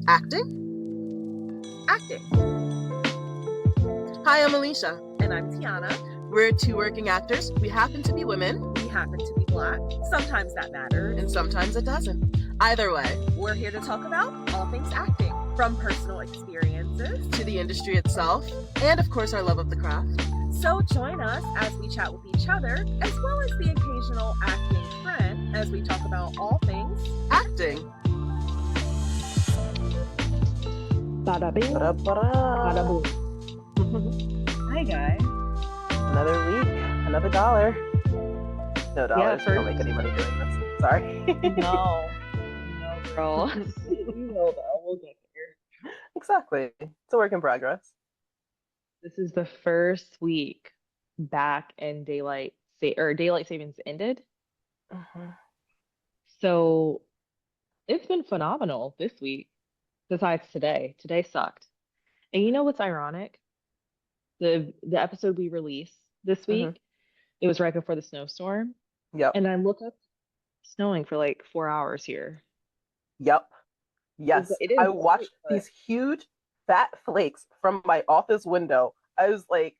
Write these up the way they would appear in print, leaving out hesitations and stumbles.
Acting? Acting. Hi, I'm Alicia. And I'm Tiana. We're two working actors. We happen to be women. We happen to be Black. Sometimes that matters. And sometimes it doesn't. Either way, we're here to talk about all things acting, from personal experiences to the industry itself, and of course our love of the craft. So join us as we chat with each other, as well as the occasional acting friend, as we talk about all things acting. Bada bing, bada boom. Hi guys. Another week, another dollar. No dollars. We don't make any money doing this. Sorry. No, girl. You will though. We'll get there. Exactly. It's a work in progress. This is the first week back in daylight savings ended. So it's been phenomenal this week. Besides today. Today sucked. And you know what's ironic? The episode we released this week, it was right before the snowstorm. Yep. And I look up snowing for like 4 hours here. Yep. Yes. I watched these huge fat flakes from my office window. I was like,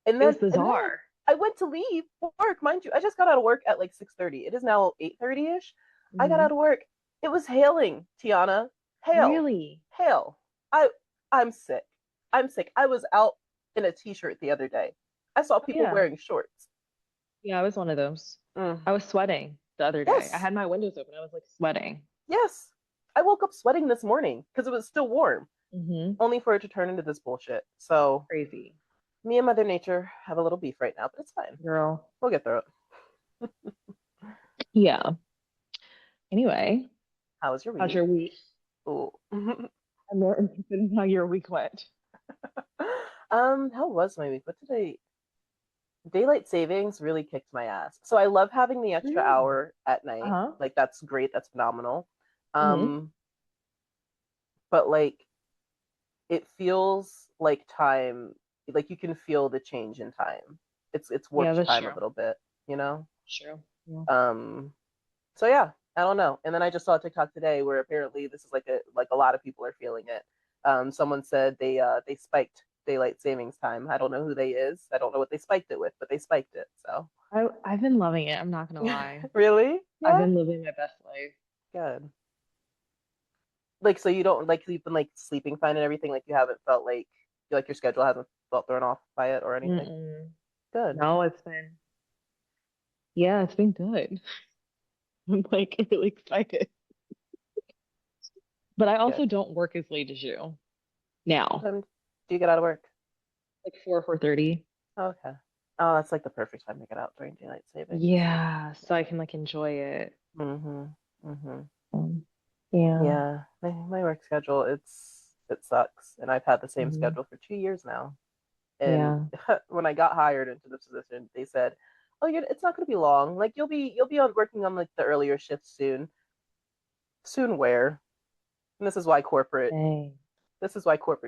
and then, it's bizarre. I went to leave work, mind you. I just got out of work at like 6:30. It is now 8:30ish. I got out of work. It was hailing, Tiana. Hail. Really? Hail. I'm sick. I was out in a t-shirt the other day. I saw people wearing shorts. Yeah, I was one of those. I was sweating the other day. Yes. I had my windows open. I was like sweating. Yes. I woke up sweating this morning because it was still warm. Only for it to turn into this bullshit. So crazy. Me and Mother Nature have a little beef right now, but it's fine. Girl. We'll get through it. Yeah. Anyway. How was your week? How's your week? Ooh. I'm more interested in how your week went. How was my week? Daylight savings really kicked my ass. So I love having the extra hour at night. Like that's great. That's phenomenal. But like it feels like time, like you can feel the change in time. It's warped time a little bit, you know? True. Yeah. So yeah, I don't know. And then I just saw a TikTok today where apparently this is like a lot of people are feeling it. Someone said they spiked daylight savings time. I don't know who they is. I don't know what they spiked it with, but they spiked it. So I've been loving it. I'm not gonna lie. Really? Yeah? I've been living my best life. Good. Like, so you don't like you've been like sleeping fine and everything. Like you haven't felt like your schedule hasn't felt thrown off by it or anything. Good. No, it's been good. I'm like really excited. But I also don't work as late as you now. Do you get out of work? Like 4:30. Okay. Oh, that's like the perfect time to get out during daylight savings. Yeah, so I can like enjoy it. Yeah. My work schedule, it sucks, and I've had the same schedule for 2 years now. And when I got hired into this position, they said, "Oh, it's not going to be long. Like you'll be working on like the earlier shifts soon." Soon where? And this is why corporate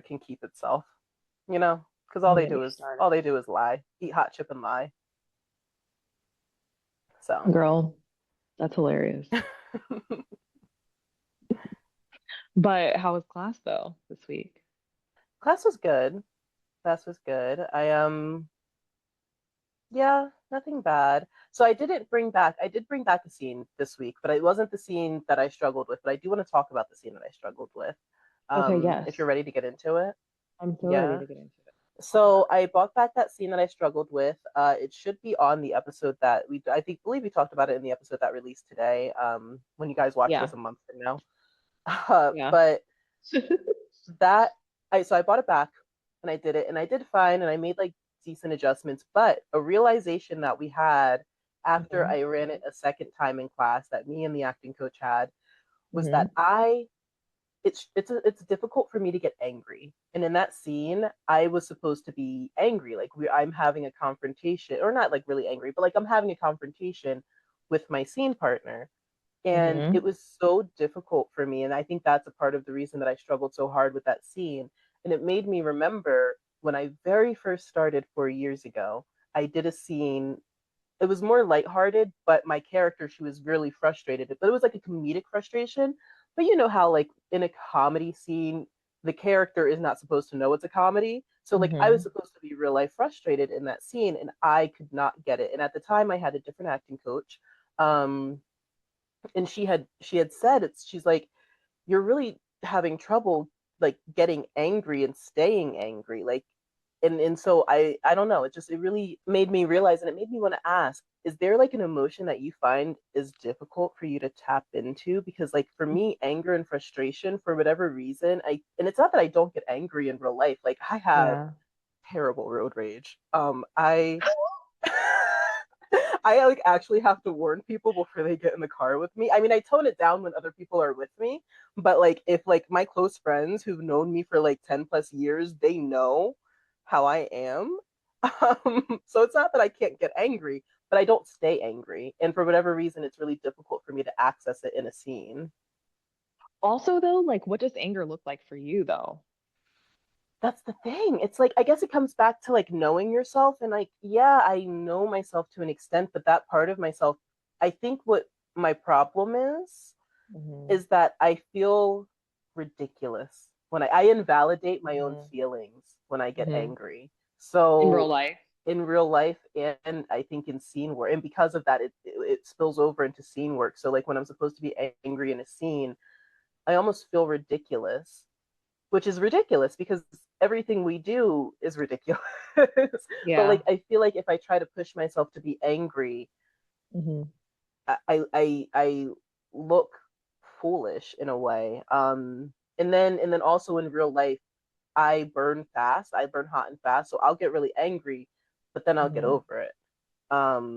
can keep itself, you know, because all they do is lie, eat hot chip and lie. So, girl, that's hilarious. But how was class though this week? Class was good. Yeah, nothing bad. So I did bring back a scene this week, but it wasn't the scene that I struggled with, but I do want to talk about the scene that I struggled with. Okay, yes. If you're ready to get into it. I'm so ready to get into it. So I brought back that scene that I struggled with. It should be on the episode that believe we talked about it in the episode that released today. When you guys watch this a month from now. But so I brought it back and I did it and I did fine and I made like decent adjustments, but a realization that we had after I ran it a second time in class that me and the acting coach had was that it's difficult for me to get angry. And in that scene, I was supposed to be angry. Like I'm having a confrontation, or not like really angry, but like I'm having a confrontation with my scene partner. And it was so difficult for me. And I think that's a part of the reason that I struggled so hard with that scene. And it made me remember when I very first started 4 years ago, I did a scene. It was more lighthearted, but my character, she was really frustrated. But it was like a comedic frustration. but you know how like in a comedy scene, the character is not supposed to know it's a comedy. So like I was Mm-hmm. supposed to be real life frustrated in that scene, and I could not get it. And at the time, I had a different acting coach, um, and she had said it's she's like, you're really having trouble like getting angry and staying angry, like, and so I don't know, it really made me realize, and it made me want to ask, is there like an emotion that you find is difficult for you to tap into? Because like for me, anger and frustration, for whatever reason, I and it's not that I don't get angry in real life, like I have Yeah. terrible road rage. I I like actually have to warn people before they get in the car with me. I mean, I tone it down when other people are with me, but like if like my close friends who've known me for like 10 plus years, they know how I am. So it's not that I can't get angry, but I don't stay angry. And for whatever reason, it's really difficult for me to access it in a scene. Also, though, like, what does anger look like for you, though? That's the thing. It's like I guess it comes back to like knowing yourself, and like yeah, I know myself to an extent, but that part of myself, I think what my problem Hmm. is that I feel ridiculous when I invalidate my own Hmm. feelings when I get Hmm. angry. In real So life. in real life, and I think in scene work, and because of that, it spills over into scene work. So like when I'm supposed to be angry in a scene, I almost feel ridiculous, which is ridiculous because everything we do is ridiculous. But Yeah. like I feel like if I try to push myself to be angry, Hmm. I look foolish in a way. And then also in real life, I burn fast. I burn hot and fast. So I'll get really angry, but then I'll get Hmm. over it.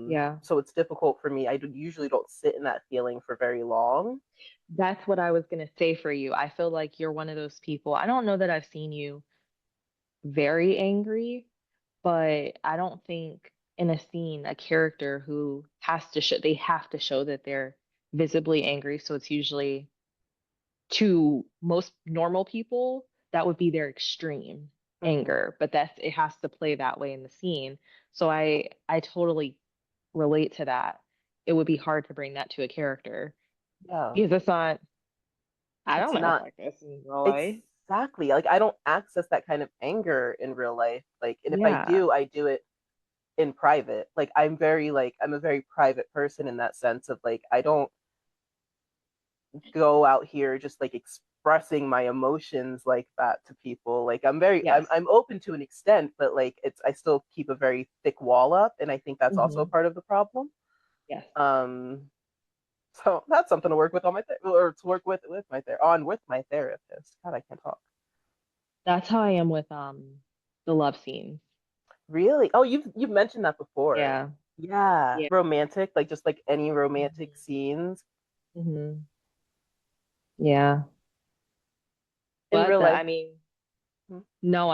Yeah. So it's difficult for me. Usually don't sit in that feeling for very long. That's what I was gonna say for you. I feel like you're one of those people. I don't know that I've seen you very angry, but I don't think in a scene a character who has to show they have to show that they're visibly angry. So it's usually to most normal people, that would be their extreme Hmm. anger, but that's it has to play that way in the scene. So I totally relate to that. It would be hard to bring that to a character Yeah, because it's not, I it's don't act not like this in real life. exactly like I don't access that kind of anger in real life. Like, and if Yeah. I do it in private. Like I'm a very private person in that sense of like I don't go out here just like expressing my emotions like that to people. Like Yes. I'm open to an extent, but like it's I still keep a very thick wall up, and I think that's also a Hmm. part of the problem. Yes. Um so that's something to work with on or to work with my therapist. God, I can't talk. That's how I am with the love scenes. Really? Oh, you've mentioned that before. Yeah. Yeah, Yeah. romantic, like just like any romantic Hmm. scenes Hmm. Yeah. in But real the, life. I mean, Hmm? no,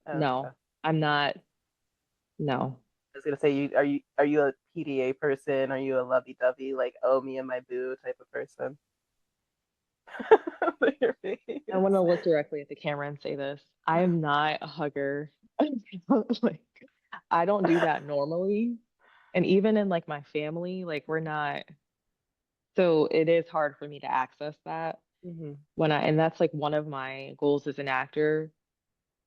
Oh, okay. no, I'm not. No. I was gonna say, are you a PDA person? Are you a lovey dovey, like, oh, me and my boo type of person? Your I want to face. look directly at the camera and say this. I am not a hugger. Like, I don't do that normally. And even in like my family, like we're not, so it is hard for me to access that Hmm. and that's like one of my goals as an actor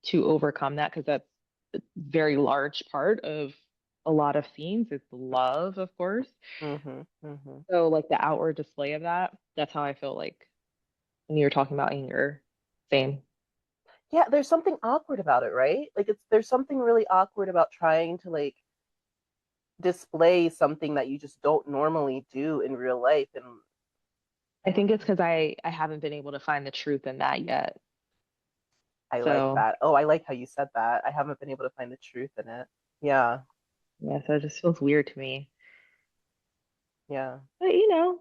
to overcome that because that's a very large part of a lot of scenes is love, of course. Hmm. Hmm. So like the outward display of that, that's how I feel like when you were talking about anger. Same. Yeah, there's something awkward about it, right? Like there's something really awkward about trying to like display something that you just don't normally do in real life, and I I don't think it's know. because I haven't been able to find the truth in that yet. I like So that. Oh, I like how you said that. I haven't been able to find the truth in it. Yeah, yeah, so it just feels weird to me. yeah. But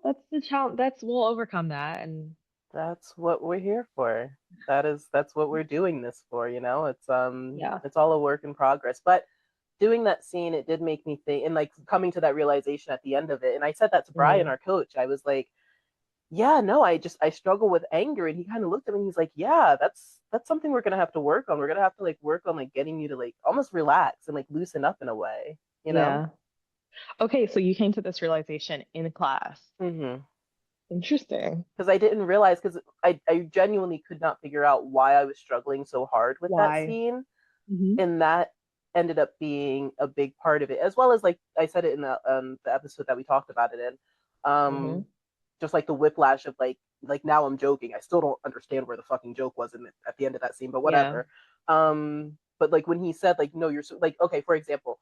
that's the challenge. We'll overcome that. And That's what we're here for. That's what we're doing this for, you know? yeah. It's all a work in progress. But doing that scene, it did make me think, and like coming to that realization at the end of it. And I said that to Brian, Hmm. our coach. I was like, yeah, no, I struggle with anger. And he kind of looked at me and he's like, yeah, that's something we're gonna have to work on. We're gonna have to like work on like getting you to like almost relax and like loosen up in a way, you know? Yeah. Okay, so you came to this realization in class. Hmm. Interesting. because I didn't realize, because I genuinely could not figure out why I was struggling so hard with that Why? scene, Hmm. and that ended up being a big part of it, as well as like I said it in the episode that we talked about it in, Hmm. just like the whiplash of like now I'm joking, I still don't understand where the fucking joke was at the end of that scene, but Yeah. whatever. But like when he said like no, you're so, like okay, for example,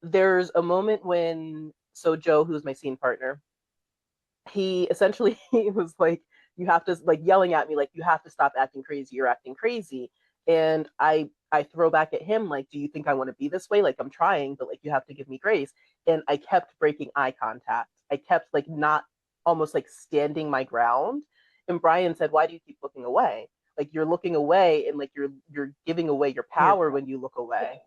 there's a moment when so Joe, who's my scene partner, he essentially he was like, you have to, like, yelling at me like, you have to stop acting crazy, you're acting crazy. And I throw back at him like, do you think I want to be this way? Like, I'm trying, but like you have to give me grace. And I kept breaking eye contact. I kept like not, almost like standing my ground. And Brian said, why do you keep looking away? Like, you're looking away, and like you're giving away your Your power power. when you look Yeah. away.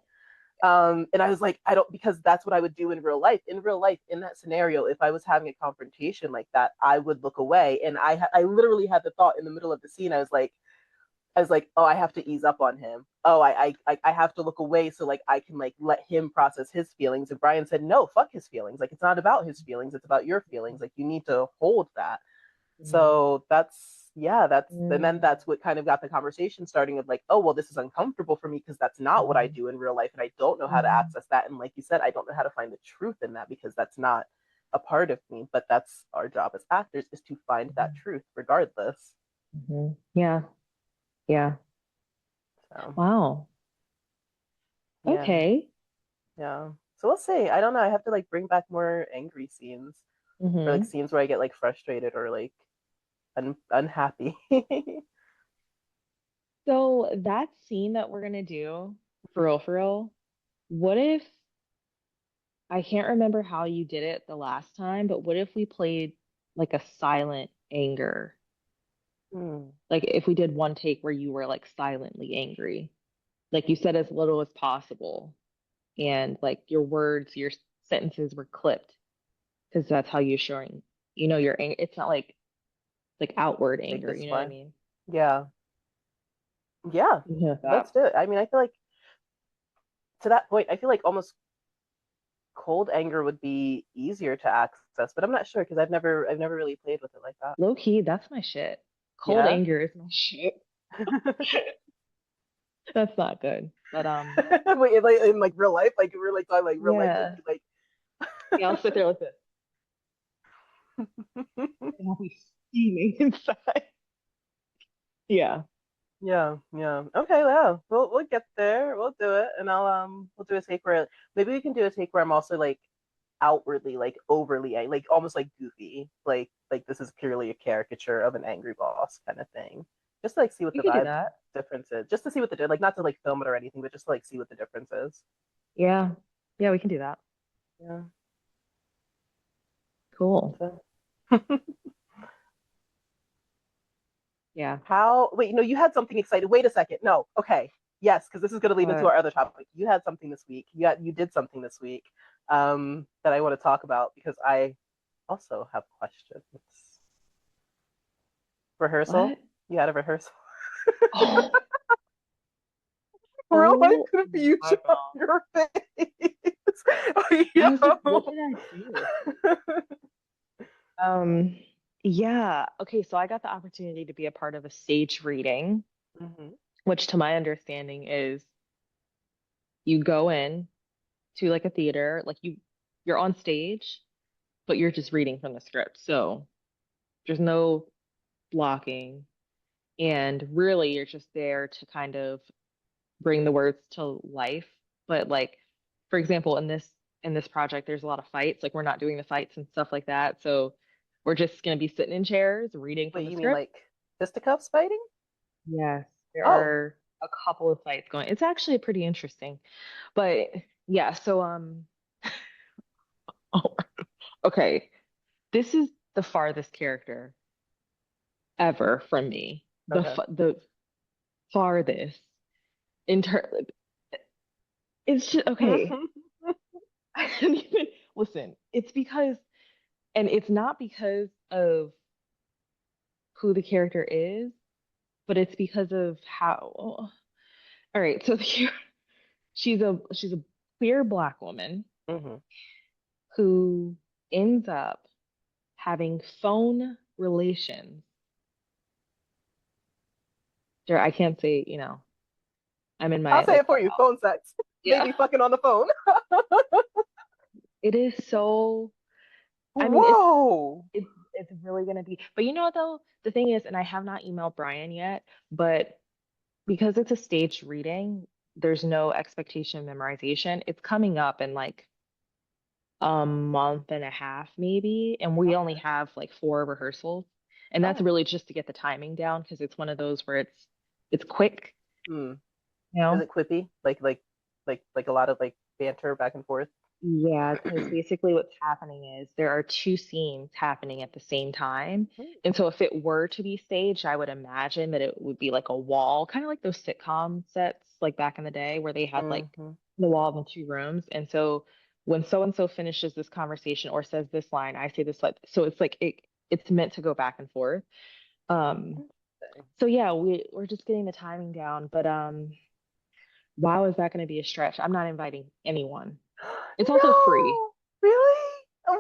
And I was like, I don't, because that's what I would do in real life. In real life, in that scenario, if I was having a confrontation like that, I would look away. And I literally had the thought in the middle of the scene. I was like, oh, I have to ease up on him. Oh, I have to look away so like I can like let him process his feelings. And Brian said, no, fuck his feelings. Like, it's not about his feelings. It's about your feelings. Like, you need to hold that. Mhm. So that's, yeah, that's, and then Mm. that's what kind of got the conversation starting of like, oh, well, this is uncomfortable for me because that's not what I Mhm. do in real life, and I don't know how to Mhm. access that. And like you said, I don't know how to find the truth in that because that's not a part of me. But that's our job as actors, is to find that truth regardless. Mhm. Yeah. Yeah. So Wow. yeah, Okay. yeah. So we'll see. I don't know. I have to like bring back more angry scenes, or like Hmm. scenes where I get like frustrated or like unhappy. So that scene that we're gonna do, for real, what if I can't remember how you did it the last time, but what if we played like a silent anger? Hmm. Like if we did one take where you were like silently angry, like you said as little as possible, and like your words, your sentences were clipped because that's how you're showing, your anger. It's not like outward Make anger, this you know what I fun. mean? Yeah. Yeah. Yeah, Let's that. do it. I mean, I feel like to that point, I feel like almost cold anger would be easier to access, but I'm not sure because I've never really played with it like that. Low key, that's my shit. Cold Yeah. anger is my shit. That's not good. But Wait, like in like real life, like we're like talking like real life, yeah. like Yeah, I'll sit there like this and I'll be steaming inside. Yeah. yeah, yeah. Okay, yeah. We'll get there. We'll do it, and we'll do a take where maybe we can do a take where I'm also like outwardly like overly like almost like goofy, like this is purely a caricature of an angry boss kind of thing, just to like see what We the could do vibe that. difference is, just to see what the like not to like film it or anything, but just to like see what the difference is. Yeah. Yeah, we can do that. Yeah. Cool. So Yeah. how, wait, no, you had something excited. Wait a second. No. Okay. Yes, because this is going to lead into But our other topic. You had something this week. You did something this week, that I want to talk about because I also have questions. Rehearsal? what? You had a rehearsal? Oh, Real life oh my confusion on God. your face. I was like, Yo. what did I do? Um, yeah. Okay, so I got the opportunity to be a part of a stage reading, Hmm. which to my understanding is you go in to like a theater, like you're on stage, but you're just reading from the script. So there's no blocking, and really you're just there to kind of bring the words to life. But like, for example, in this project, there's a lot of fights. Like we're not doing the fights and stuff like that. So we're just gonna be sitting in chairs reading from Wait, the you mean script. like fisticuffs fighting? Yes, there Oh. are a couple of fights going. It's actually pretty interesting. But yeah, so oh, okay. This is the farthest character ever from me. Okay. The farthest in it's just okay. I didn't even listen. It's because, and it's not because of who the character is, but it's because of how. All right, so she's a queer Black woman Hmm. who ends up having phone relations. Sure, I can't say, I'm in I'll my say like it for you. clubhouse. Phone sex. They Yeah. be fucking on the phone. It is so, I mean, Whoa. it's really gonna be, but you know what though? The thing is, and I have not emailed Brian yet, but because it's a staged reading, there's no expectation of memorization. It's coming up in like a month and a half maybe, and we only have like 4 rehearsals. And that's Oh. really just to get the timing down because it's one of those where it's quick, Hmm. you Is know? it quippy? Like a lot of like banter back and forth? Yeah, because basically what's happening is there are 2 scenes happening at the same time. And so if it were to be staged, I would imagine that it would be like a wall, kind of like those sitcom sets like back in the day where they had like Mm-hmm. the wall in the 2 rooms. And so when so and so finishes this conversation or says this line, I say this line. So it's like it's meant to go back and forth. Um, so yeah, we're just getting the timing down, but wow, is that going to be a stretch? I'm not inviting anyone. It's also free. No, really?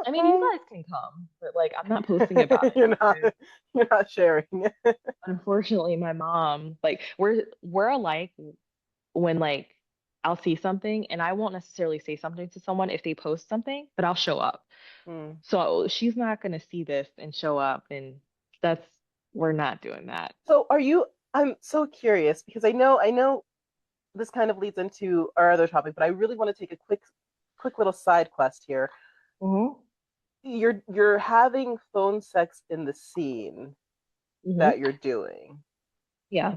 I mean, you Okay. guys can come, but like I'm not posting about it You're not because you're not sharing. unfortunately my mom, like we're alike when like I'll see something and I won't necessarily say something to someone if they post something, but I'll show up. Hmm. So she's not gonna see this and show up and that's we're not doing that. So are you I'm so curious because I know this kind of leads into our other topic, but I really want to take a quick little side quest here. Mm-hmm. You're having phone sex in the scene Mm-hmm. that you're doing. Yeah.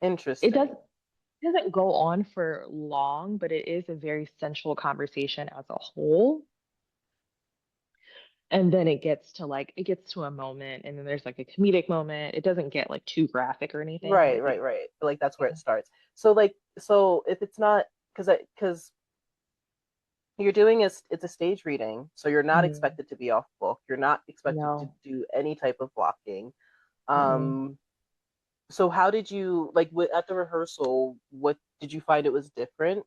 It does Interesting. doesn't go on for long, but it is a very sensual conversation as a whole. And then it gets to a moment and then there's like a comedic moment. It doesn't get like too graphic or anything, but Right, right, right. Like that's where yeah. it starts. So if it's not because you're doing is it's a stage reading, so you're not Mhm. expected to be off book. You're not expected to No. do any type of blocking. Mm-mm. Um, so how did you like at the rehearsal? What did you find it was different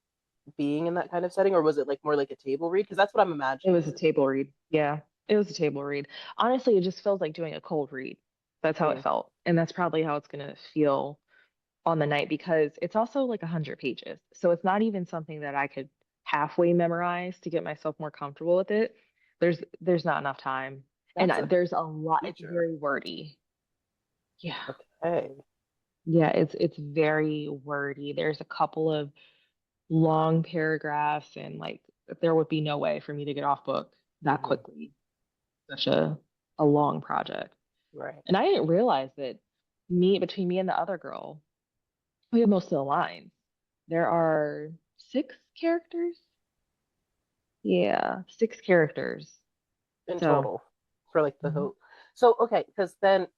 being in that kind of setting, or was it like more like a table read? Because that's what I'm It imagining. was a table read. Yeah. It was a table read. Honestly, it just feels like doing a cold read. That's how it Mm, felt. And that's probably how it's gonna feel on the night because it's also like 100 pages. So it's not even something that I could halfway memorize to get myself more comfortable with it. There's not enough time. And that's a there's a lot, it's feature. very wordy. Yeah. Okay. Yeah, it's very wordy. There's a couple of long paragraphs and like there would be no way for me to get off book that Hmm. quickly. Such a long project. Right. And I didn't realize that me between me and the other girl, we have most of the lines. There are 6 characters. Yeah, 6 characters. In So, total for like the mhm. whole. So okay, because then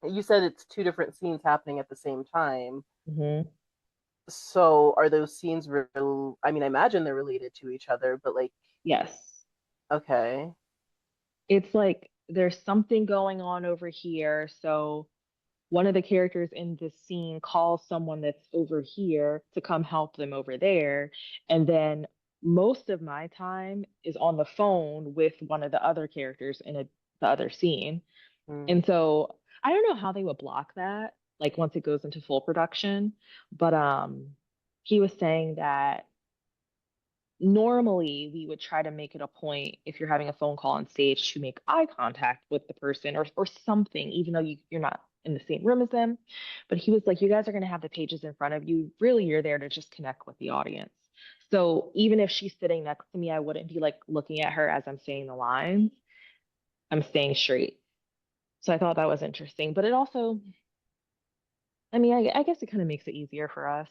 you said it's two different scenes happening at the same time. Mhm. So are those scenes real? I mean, I imagine they're related to each other, but like, Yes. okay. It's like there's something going on over here. So one of the characters in this scene calls someone that's over here to come help them over there. And then most of my time is on the phone with one of the other characters in the other scene. Mm, And so I don't know how they would block that, like once it goes into full production. But he was saying that normally we would try to make it a point if you're having a phone call on stage to make eye contact with the person or something, even though you're not in the same room as them. But he was like, you guys are going to have the pages in front of you. Really, you're there to just connect with the audience. So even if she's sitting next to me, I wouldn't be like looking at her as I'm saying the lines. I'm staying straight. So I thought that was interesting. But it also, I mean, I guess it kind of makes it easier for us.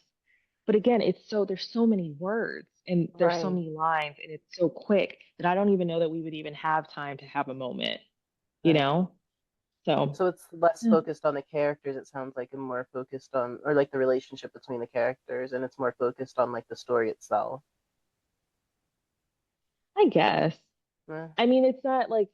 But again, there's so many words and there's so right. many lines and it's so quick that I don't even know that we would even have time to have a moment, you Right. know? So, So it's less yeah, focused on the characters, it sounds like, and more focused on, or like the relationship between the characters, and it's more focused on like the story itself. I guess. Eh, I mean, it's not like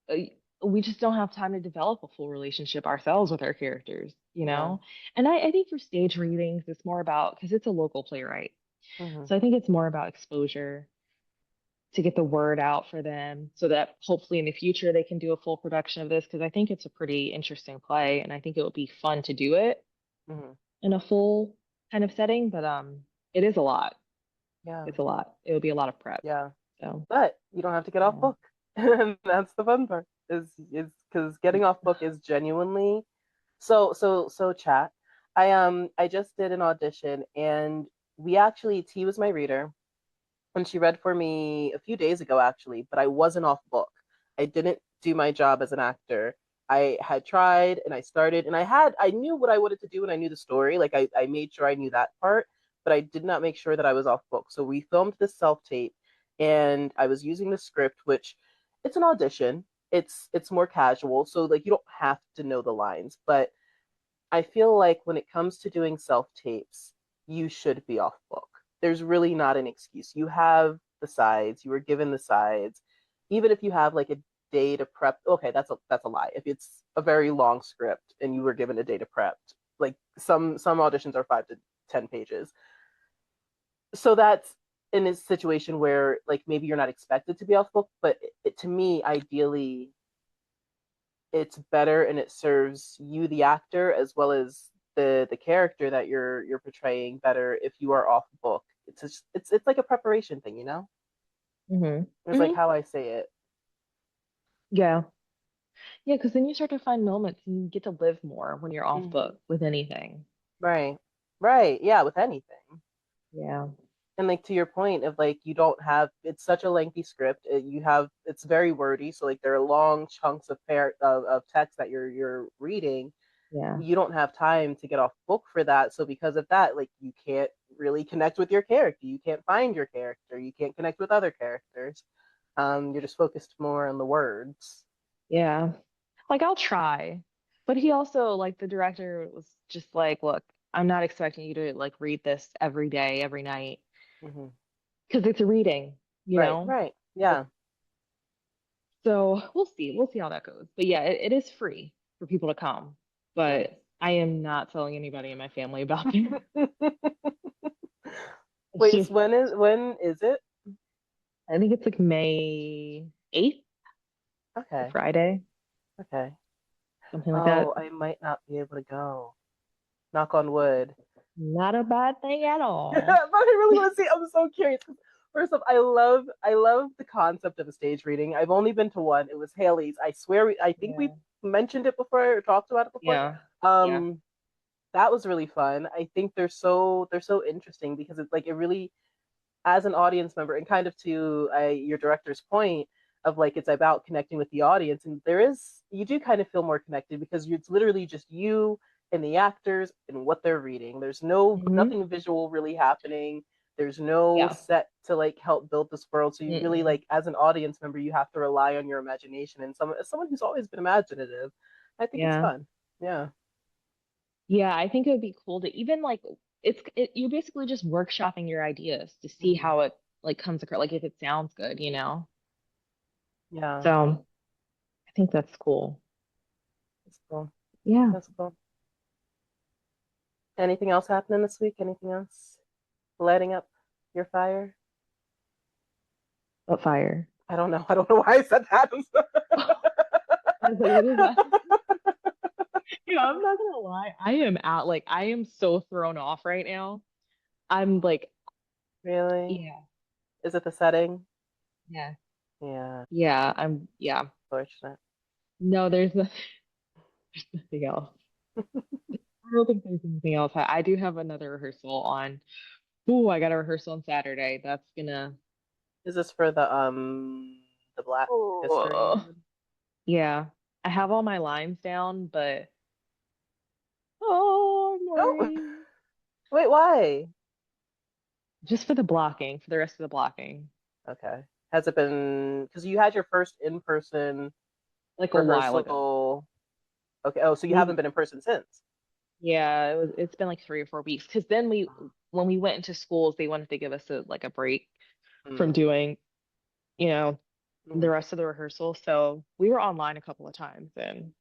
uh, we just don't have time to develop a full relationship ourselves with our characters, you yeah. know? And I think for stage readings, it's more about because it's a local playwright. Hmm. So I think it's more about exposure. to get the word out for them so that hopefully in the future they can do a full production of this because I think it's a pretty interesting play and I think it would be fun to do it Hmm. in a full kind of setting, but it is a lot. Yeah, It's a lot. It would be a lot of prep. yeah. So, But you don't have to get off yeah. book. And that's the fun part. Is because getting off book is genuinely so chat. I just did an audition and we actually T was my reader and she read for me a few days ago actually, but I wasn't off book. I didn't do my job as an actor. I had tried and I started and I knew what I wanted to do and I knew the story. Like I made sure I knew that part, but I did not make sure that I was off book. So we filmed this self-tape and I was using the script, which it's an audition. It's more casual. So like you don't have to know the lines, but I feel like when it comes to doing self tapes, you should be off book. There's really not an excuse. You have the sides, you were given the sides. Even if you have like a day to prep, okay, that's a lie. If it's a very long script and you were given a day to prep, like some auditions are 5 to 10 pages. So that's in a situation where like maybe you're not expected to be off book, but to me, ideally, it's better and it serves you the actor as well as the character that you're portraying better if you are off book. It's like a preparation thing, you know? Hmm. It's like Hmm. how I say it. Yeah. Yeah, because then you start to find moments and you get to live more when you're off Hmm. book with anything. Right. Right. Yeah, with anything. Yeah. And like to your point of like you don't have it's such a lengthy script. You have it's very wordy, so like there are long chunks of text that you're reading. Yeah. You don't have time to get off book for that. So because of that, like you can't really connect with your character. You can't find your character. You can't connect with other characters. You're just focused more on the words. Yeah. Like I'll try. But he also, like the director was just like, look, I'm not expecting you to like read this every day, every night. Hmm. Because it's a reading, you Right, know? right. Like, Yeah. so we'll see. We'll see how that goes. But yeah, it is free for people to come. Nice. But I am not telling anybody in my family about it. It's Wait, just, so when is it? I think it's like May 8th, the Okay. Friday, Okay. something like that. Oh, I might not be able to go. Knock on wood. Not a bad thing at But all. I really want to see. I'm so curious. First off, I love the concept of a stage reading. I've only been to one. It was Haley's. I swear, I think we Yeah. mentioned it before or talked about it before. Yeah. Yeah. Um, that was really fun. I think they're so interesting because it's like it really, as an audience member, and kind of to your director's point of like it's about connecting with the audience, and you do kind of feel more connected because it's literally just you and the actors and what they're reading. There's Hmm. nothing visual really happening. There's no Yeah. set to like help build this world. So you really Mm-mm. like as an audience member, you have to rely on your imagination. And as someone who's always been imaginative, I think it's Yeah. fun. Yeah. Yeah. I think it would be cool to even like you're basically just workshopping your ideas to see Hmm. how it like comes across, like if it sounds good, you know? Yeah. So I think that's cool. That's cool. Yeah. That's cool. Anything else happening this week? Anything else lighting up your fire? But fire. I don't know. I don't know why I said that. I was like, what is that? You know, I'm not gonna lie. I am out. Like, I am so thrown off right now. I'm like, Really? yeah, Is it the setting? yeah, Yeah, yeah. fortunate. No, there's nothing else. I don't think there's anything else. I do have another rehearsal on. Ooh, I got a rehearsal on Saturday. That's gonna. Is this for the Black History Oh, one? yeah. I have all my lines down, but oh, I'm Oh, worried. wait, why? Just for the blocking, for the rest of the blocking, Okay. Has it been because you had your first in-person like a while ago. rehearsal? Okay. Oh, so you haven't We been in person since? Yeah, it's been like 3 or 4 weeks because then when we went into schools, they wanted to give us a break from Mm. doing, you know, the Mm. rest of the rehearsal. So we were online a couple of times and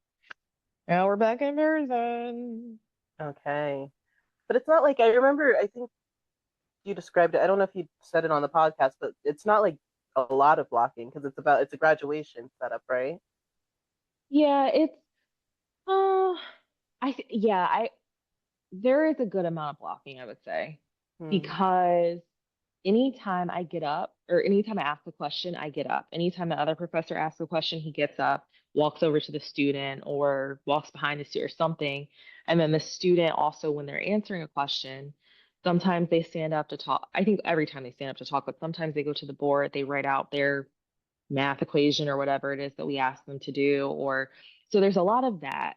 now we're back in person. Okay. But it's not like I remember, I think you described it. I don't know if you said it on the podcast, but it's not like a lot of blocking because it's a graduation setup, right? Yeah, it's uh I there is a good amount of blocking, I would say, Hmm. because anytime I get up or anytime I ask a question, I get up. Anytime the other professor asks a question, he gets up, walks over to the student or walks behind the student or something. And then the student also, when they're answering a question, sometimes they stand up to talk. I think every time they stand up to talk, but sometimes they go to the board, they write out their math equation or whatever it is that we ask them to do. Or so there's a lot of that,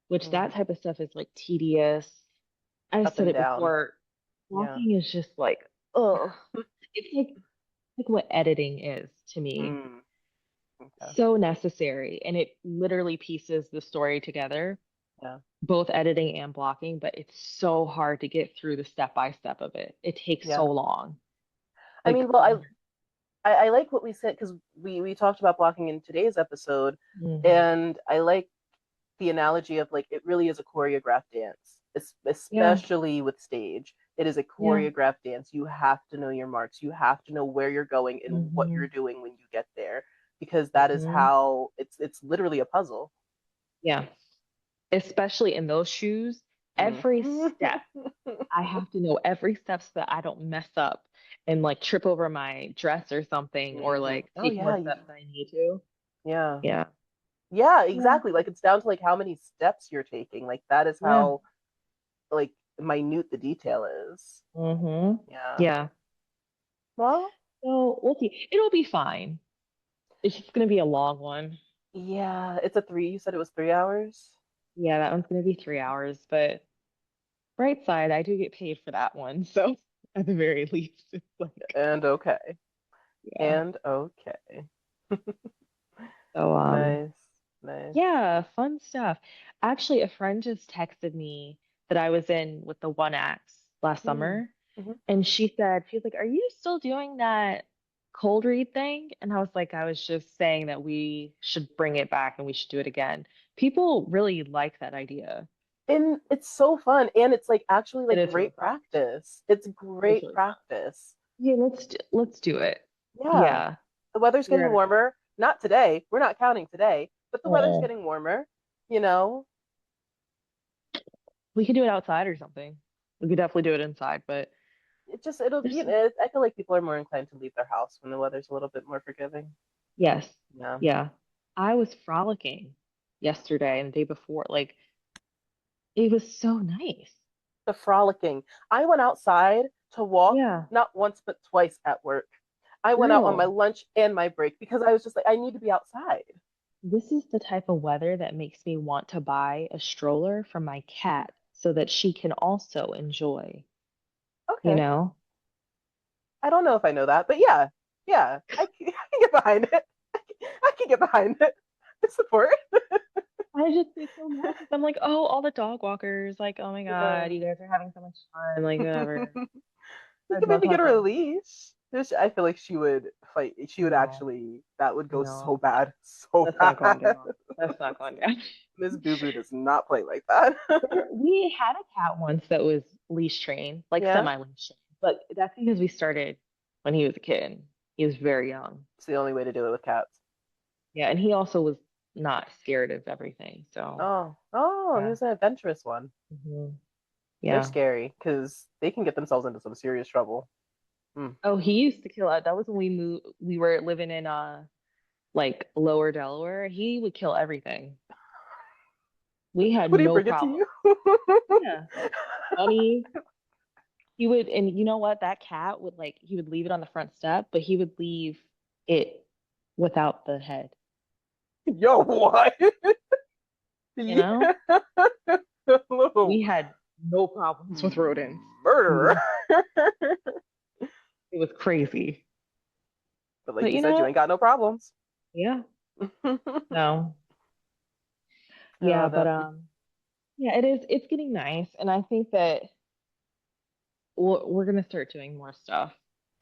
which Hmm. that type of stuff is like tedious. I Up said and it down. before, Yeah. walking is just like, oh, it's like what editing is to me. Mm. Okay. So necessary. And it literally pieces the story together, Yeah. both editing and blocking, but it's so hard to get through the step by step of it. It takes so Yeah. long. I Like, mean, well, I like what we said because we talked about blocking in today's episode, mhm. and I like the analogy of like it really is a choreographed dance, Yeah, especially with stage. It is a yeah. choreographed dance. You have to know your marks. You have to know where you're going and what Hmm. you're doing when you get there, because that is Hmm. how it's literally a puzzle. Yeah. Especially in those shoes, Mm. every step, I have to know every step so that I don't mess up and like trip over my dress or something or Hmm. like Oh take more yeah, steps than I need to. yeah, Yeah. yeah, Yeah. exactly. Like it's down to like how many steps you're taking. Like that is Yeah. how like minute the detail is. Hmm. Yeah. Yeah. Well, So we'll see. It'll be fine. It's just gonna be a long one. yeah, it's a three. You said it was 3 hours? Yeah, that one's gonna be 3 hours, but bright side, I do get paid for that one. So at the very least, it's like, And okay. yeah. And okay. So Nice. Nice. yeah, fun stuff. Actually, a friend just texted me that I was in with the one acts last Mm. summer, Hmm. and she was like, "Are you still doing that cold read thing?" And I was like, I was just saying that we should bring it back and we should do it again. People really like that idea. And it's so fun. And it's like actually It like is really great fun. practice. It's It's great really fun. practice. Yeah, let's do it. Yeah. Yeah. The weather's Figure getting out a time. warmer. Not today. We're not counting today, but the weather's Oh, getting warmer, you know? we can do it outside or something. We could definitely do it inside, but It'll, there's I feel like people are more inclined to leave their house when the weather's a little bit more forgiving. yes. Yeah. Yeah. I was frolicking yesterday and the day before. Like, it was so nice. The frolicking. I went outside to walk Yeah. not once but twice at work. I went out on my Girl, lunch and my break because I was just like, I need to be outside. this is the type of weather that makes me want to buy a stroller for my cat so that she can also enjoy, you Okay. know? I don't know if I know that, but yeah, yeah, I can get behind it. I can get behind it. Support. I just get so mad because I'm like, oh, all the dog walkers, like, oh my God, Yeah. you guys are having so much fun, like, whatever. You I'd can love maybe to get have her a them. leash. I feel like she would fight. She would No, actually, that would go so no, bad. So that's not going bad. down. That's not going down. Miss Boo Boo does not play like that. We had a cat once that was leash trained, like Yeah. semi leash trained, but that's because we started when he was a kid. He was very young. It's the only way to do it with cats. Yeah, and he also was not scared of everything. So, Oh, oh, he yeah. was an adventurous one. Hmm. They're Yeah. scary because they can get themselves into some serious trouble. Mm. Oh, he used to kill out. That was when we moved. We were living in like lower Delaware. He would kill everything. We had Would he no bring it to problem. you? Yeah. Bunny, he would, and you know what? That cat would like, he would leave it on the front step, but he would leave it without the head, Yo, what? you Yeah. know? Little We had no problems with rodents. murderer. We, it was crazy. But like But you you know said, you what? ain't got no problems. Yeah. Oh, No. Yeah, but that. yeah, it's getting nice. And I think that we're gonna start doing more stuff.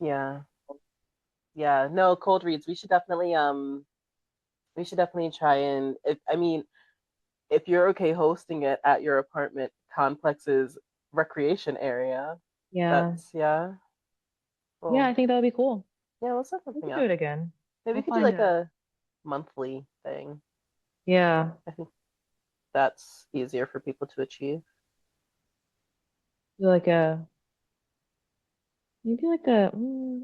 Yeah, yeah. No, cold reads. We should definitely try and if I mean, if you're okay hosting it at your apartment complex's recreation area, Yeah. that's yeah. Yeah, Well, I think that would be cool. Yeah, let's set We something could do up. it again. Maybe we We'll could do find like a a monthly thing. yeah, I think that's easier for people to achieve. do like a maybe like a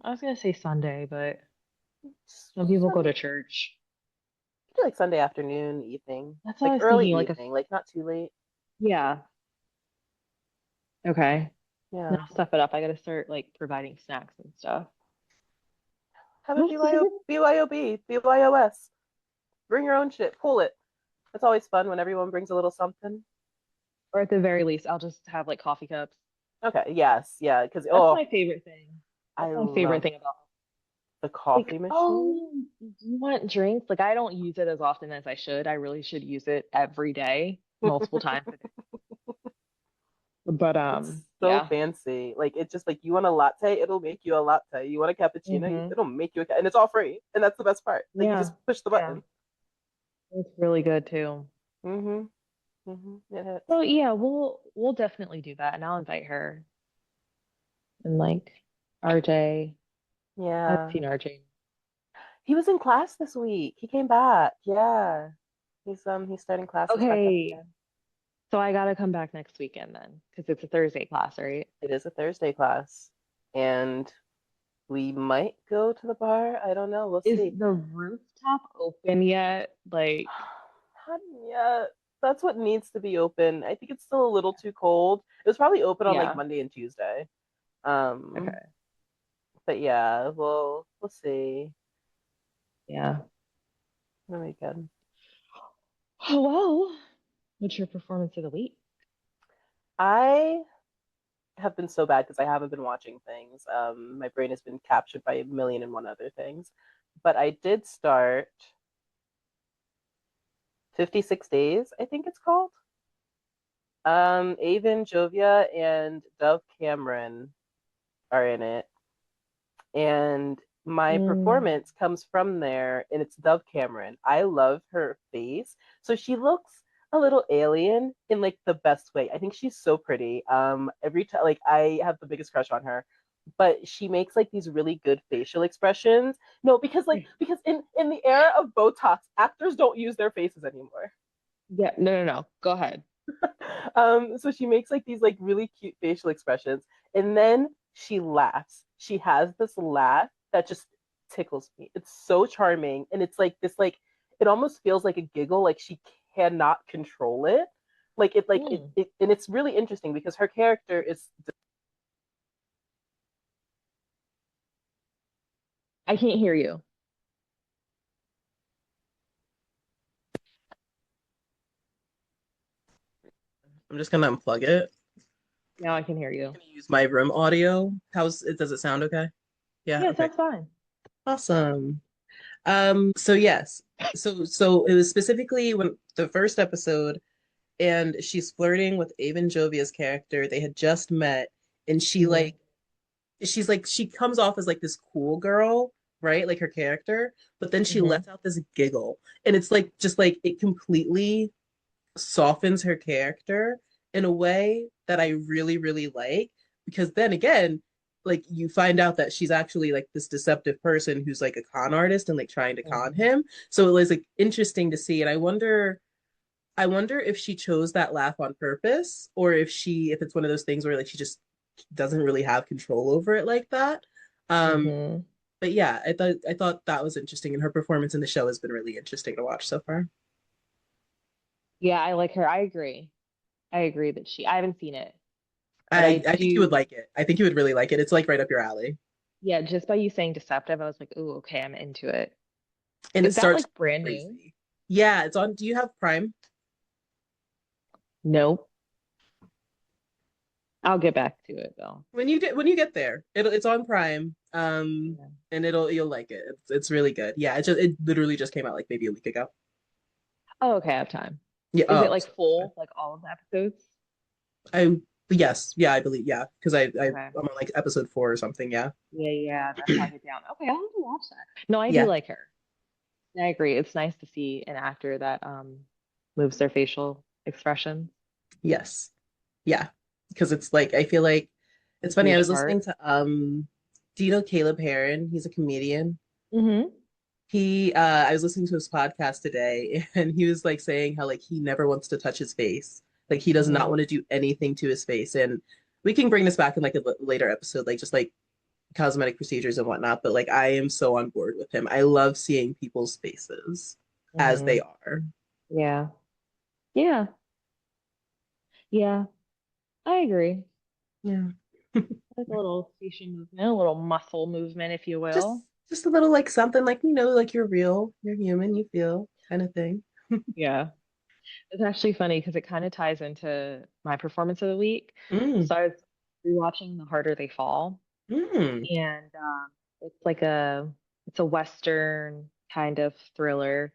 I was gonna say Sunday, but some people go Sunday, to church. like Sunday afternoon, evening, That's what I like was early thinking, like a evening, like not too late. yeah. Okay. Then Yeah. I'll step it up. I gotta start like providing snacks and stuff. Have a BYOB, BYOS. Bring your own shit. Pull it. It's always fun when everyone brings a little something. Or at the very least, I'll just have like coffee cups. Okay. Yes. Yeah. Because That's oh, my favorite thing. I That's my favorite love thing about the like, coffee machine. oh, do you want drinks? Like I don't use it as often as I should. I really should use it every day, multiple times a day. But It's so yeah. fancy. Like it's just like you want a latte, it'll make you a latte. You want a cappuccino, Hmm. it'll make you a and it's all free. And that's the best part. Like you Yeah. just push the Yeah. button. It's really good too. Mm-hmm. Mm-hmm. It hits. So yeah, we'll definitely do that and I'll invite her and like RJ. I haven't Yeah. seen RJ. He was in class this week. He came back. Yeah. He's starting classes back up Okay. again. So I gotta come back next weekend then, because it's a Thursday class, right? It is a Thursday class. And we might go to the bar. I don't know. We'll Is see. the rooftop open yet? Like, Not yet. That's what needs to be open. I think it's still a little too cold. It was probably open on like yeah. Monday and Tuesday. Um, Okay. but yeah, we'll see. Yeah. Oh my god. Oh well. What's your performance of the week? I have been so bad because I haven't been watching things. My brain has been captured by a million and one other things. But I did start 56 Days, I think it's called. Avon Jovia and Dove Cameron are in it. And my Mm, performance comes from there, and it's Dove Cameron. I love her face. So she looks a little alien in like the best way. I think she's so pretty. Every time, like I have the biggest crush on her, but she makes like these really good facial expressions. No, because in the era of Botox, actors don't use their faces anymore. yeah. No, no, no. Go ahead. So she makes like these like really cute facial expressions, and then she laughs. She has this laugh that just tickles me. It's so charming, and it's like this like it almost feels like a giggle, like she cannot control it. Mm. And it's really interesting because her character is. I can't hear you. I'm just gonna unplug it. Now I can hear I'm you. gonna use my room audio. How's it? Does it sound okay? Yeah. Yeah, it Okay. sounds fine. Awesome. So yes. So it was specifically when the first episode, and she's flirting with Avon Jovia's character. They had just met, and Hmm. she's like she comes off as like this cool girl, right? Like her character, but then she Hmm. lets out this giggle, and it's like just like it completely softens her character in a way that I really, really like. Because then again, like you find out that she's actually like this deceptive person who's like a con artist and like trying to con Hmm. him. So it was like interesting to see. And I wonder if she chose that laugh on purpose or if it's one of those things where like she just doesn't really have control over it like that. Um, Hmm. but yeah, I thought that was interesting, and her performance in the show has been really interesting to watch so far. Yeah, I like her. I agree. I agree that I haven't seen it, but I I think you would do. like it. I think you would really like it. It's like right up your alley. Yeah, just by you saying deceptive, I was like, "Ooh, okay, I'm into it." And it Is that starts like brand new? crazy. Yeah, it's on. Do you have Prime? Nope. I'll get back to it though. When you get there, it's on Prime. Yeah. And you'll like it. It's really good. Yeah, it literally just came out like maybe a week ago. Oh, okay, I have time. Yeah. Is it Oh, like so full, like all of the episodes? I yes, yeah, I believe yeah, because I'm Okay. on like episode 4 or something. Yeah. Yeah, yeah, that's how I get down. Okay, I'll have to watch that. No, I do Yeah. like her. I agree. It's nice to see an actor that moves their facial expressions. Yes. Yeah. Because it's like I feel like A it's funny. I huge was listening part. to Do you know Caleb Heron? He's a comedian. Hmm. I was listening to his podcast today, and he was like saying how like he never wants to touch his face. Like he does not Hmm. want to do anything to his face. And we can bring this back in like a later episode, like just like cosmetic procedures and whatnot. But like I am so on board with him. I love seeing people's faces as they Hmm. are. Yeah. Yeah. Yeah. I agree. Yeah. Like a little facial movement, a little muscle movement, if you Just will. just a little like something like like you're real, you're human, you feel kind of thing. Yeah. It's actually funny because it kind of ties into my performance of the week. Mm, So I was rewatching The Harder They Fall, mm. and it's like it's a Western kind of thriller.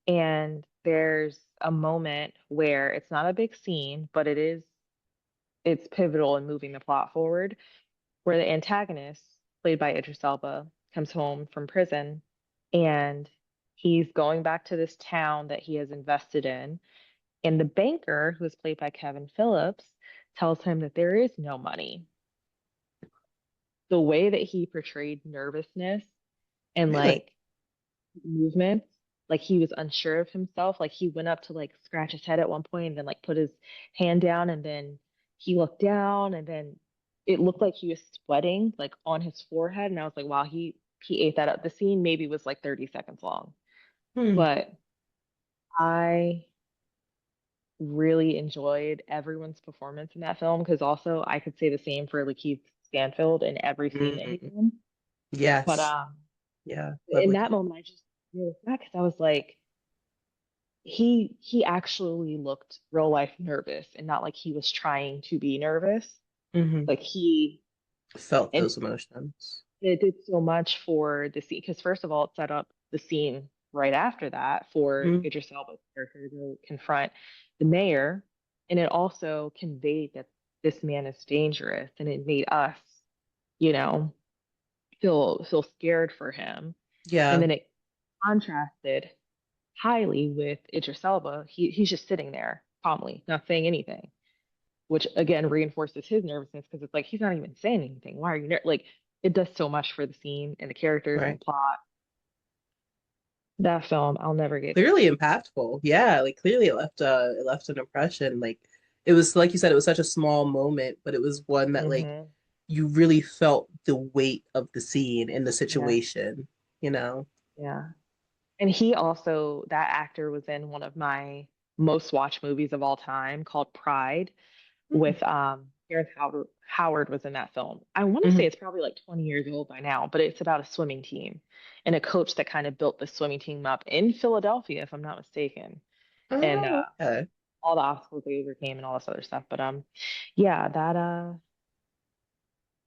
And there's a moment where it's not a big scene, but it's pivotal in moving the plot forward, where the antagonist, played by Idris Elba, comes home from prison and he's going back to this town that he has invested in. And the banker, who is played by Kevin Phillips, tells him that there is no money. The way that he portrayed nervousness and Really? like movements, like he was unsure of himself. Like he went up to like scratch his head at one point and then like put his hand down and then he looked down and then it looked like he was sweating like on his forehead. And I was like, wow, he ate that up. The scene maybe was like 30 seconds long, Hmm. but I really enjoyed everyone's performance in that film because also I could say the same for Lakeith Stanfield in every scene that he's Mm. in. But Yes. Yeah. in Lovely. that moment, I just realized that because I was like, he actually looked real life nervous and not like he was trying to be nervous. Hmm. Like he Felt and those emotions. it did so much for the scene because first of all, it set up the scene right after that for Mm. Idris Elba's character to confront the mayor, and it also conveyed that this man is dangerous, and it made us, you know, feel scared for him, and Yeah. then it contrasted highly with Idris Elba. He's just sitting there calmly, not saying anything, which again reinforces his nervousness because it's like he's not even saying anything. Why are you like? It does so much for the scene and the characters and the Right. plot. That film, I'll never get Clearly confused. impactful. Yeah, like clearly it left an impression. Like it was like you said, it was such a small moment, but it was one that like Hmm. you really felt the weight of the scene and the Yeah, situation, you know? yeah. And he also, that actor was in one of my most watched movies of all time called Pride with Terrence Howard was in that film. I want to say Mm-hmm. it's probably like 20 years old by now, but it's about a swimming team and a coach that kind of built the swimming team up in Philadelphia, if I'm not mistaken. And Oh, okay. all the obstacles they overcame and all this other stuff. But yeah,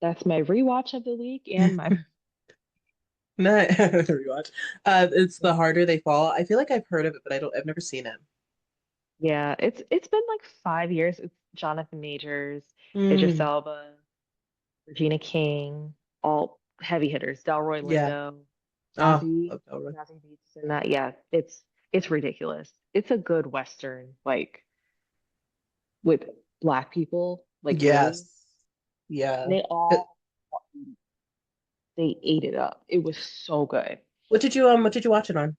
that's my rewatch of the week and my Not rewatch. It's The Harder They Fall. I feel like I've heard of it, but I've never seen it. yeah, it's been like 5 years. It's Jonathan Majors, Idris Mm. Elba, Regina King, all heavy hitters, Delroy Yeah. Lindo, Oh, Zazie, love Elroy. Zazie Beetz, and that. Yeah, it's ridiculous. It's a good Western, like with black people, like really, Yes. Yeah. and Uh, they ate it up. It was so good. what did you watch it on?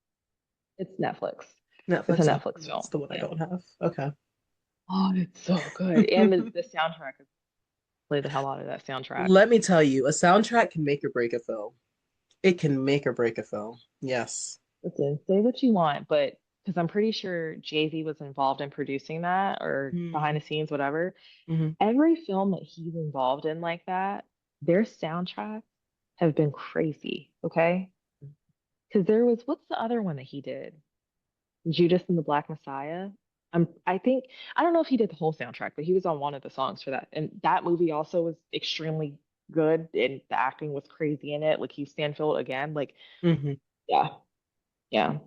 It's Netflix. It's a Netflix. Oh, Netflix film. that's the one I Yeah. don't have. Okay. Oh, it's so good. And the soundtrack is play the hell out of that soundtrack. Let me tell you, a soundtrack can make or break a film. It can make or break a film. Yes. Listen, say what you want, but because I'm pretty sure Jay-Z was involved in producing that or behind Mm-hmm. the scenes, whatever. Mm-hmm. Every film that he's involved in like that, their soundtracks have been crazy, okay? Because there was what's the other one that he did? Judas and the Black Messiah. I think I don't know if he did the whole soundtrack, but he was on one of the songs for that. And that movie also was extremely good and the acting was crazy in it. Like Keith Stanfield again. Like, Mm-hmm. yeah, yeah.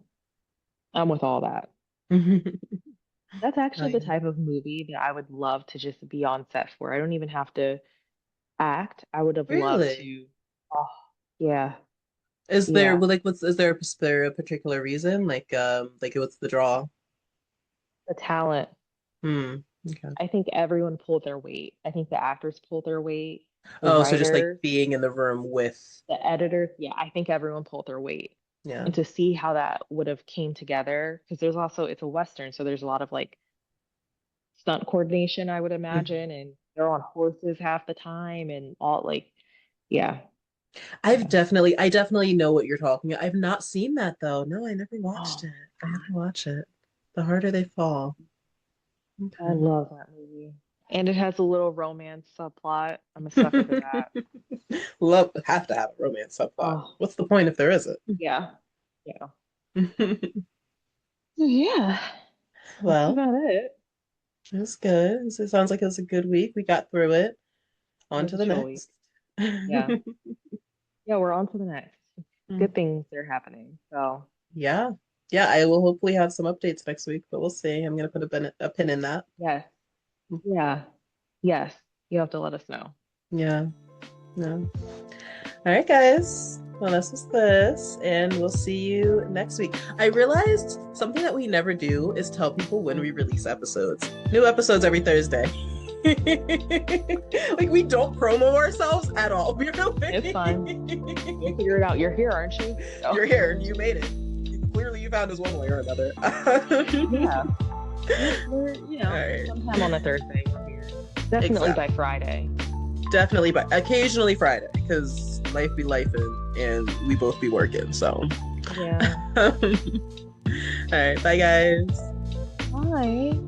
I'm with all that. That's Oh, actually the yeah. type of movie that I would love to just be on set for. I don't even have to act. I would have loved Really? to. Oh, yeah, Is there yeah. well, like what's is there a particular reason? Like what's the draw? The talent. Hmm. Okay. I think everyone pulled their weight. I think the actors pulled their weight. the Oh, so just like writers, being in the room with, the editors. Yeah, I think everyone pulled their weight. yeah. And to see how that would have came together, because there's also it's a Western, so there's a lot of like stunt coordination, I would Mhm. imagine, and they're on horses half the time and all like, yeah, yeah. I definitely know what you're talking about. I've not seen that though. No, I never watched Oh it. I God, have to watch it. The Harder They Fall. I Okay. love that movie. And it has a little romance subplot. I'm a sucker for that. Love have to have a romance subplot. Oh, What's the point if there isn't? yeah. Yeah. Yeah. That's Well, about it. it was good. It sounds like it was a good week. We got through it. It On was to a the chill week. next. Yeah. Yeah, we're on to the next. Good things are happening. So, Yeah. Yeah, I will hopefully have some updates next week, but we'll see. I'm gonna put a pin in that. yes. Yeah. Yes. You have to let us know. Yeah. Yeah. All right, guys. Well, this is this, and we'll see you next week. I realized something that we never do is tell people when we release episodes. New episodes every Thursday. Like we don't promo ourselves at all. We're It's fine. You'll figure it out. You're here, aren't you? So, You're here. You made it. Clearly, you found us one way or another. yeah. We're, All right. sometime on a Thursday we're here. Definitely by Exactly. Friday. Definitely, but occasionally Friday because life be life and we both be working. So, Yeah. all right. Bye, guys. Bye.